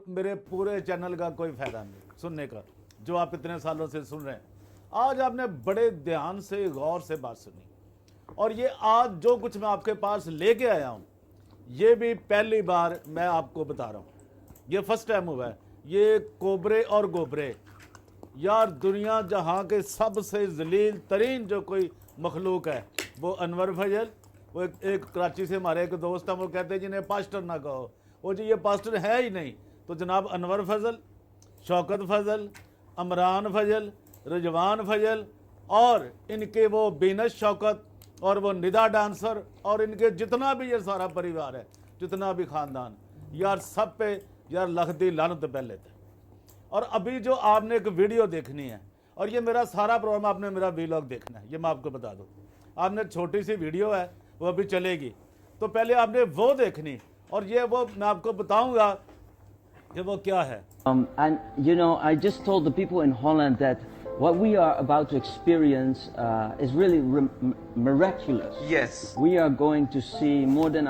میرے پورے چینل کا کوئی فائدہ نہیں سننے کا، جو آپ اتنے سالوں سے سن رہے ہیں۔ آج آپ نے بڑے دھیان سے غور سے بات سنی، اور یہ آج جو کچھ میں آپ کے پاس لے کے آیا ہوں یہ بھی پہلی بار میں آپ کو بتا رہا ہوں، یہ فرسٹ ٹائم ہوا ہے۔ یہ کوبرے اور گوبرے، یار دنیا جہاں کے سب سے ذلیل ترین جو کوئی مخلوق ہے وہ انور فضل، وہ ایک کراچی سے ہمارے ایک دوست ہیں، وہ کہتے ہیں جنہیں پاسٹر نہ کہو، وہ جی یہ پاسٹر ہے ہی نہیں۔ تو جناب انور فضل، شوکت فضل، عمران فضل، رضوان فضل اور ان کے وہ بینش شوکت اور وہ ندا ڈانسر اور ان کے جتنا بھی یہ سارا پریوار ہے، جتنا بھی خاندان، یار سب پہ یار لختی لعنت پہلے تھے۔ اور ابھی جو آپ نے ایک ویڈیو دیکھنی ہے، اور یہ میرا سارا پروگرام آپ نے میرا ویلاگ دیکھنا ہے، یہ میں آپ کو بتا دوں۔ آپ نے چھوٹی سی ویڈیو ہے وہ ابھی چلے گی، تو پہلے آپ نے وہ دیکھنی، اور یہ وہ میں آپ کو بتاؤں گا کہ وہ کیا ہے۔ And you know, I just told the people in Holland that what we are about to experience is really miraculous. Yes. We are going to see more than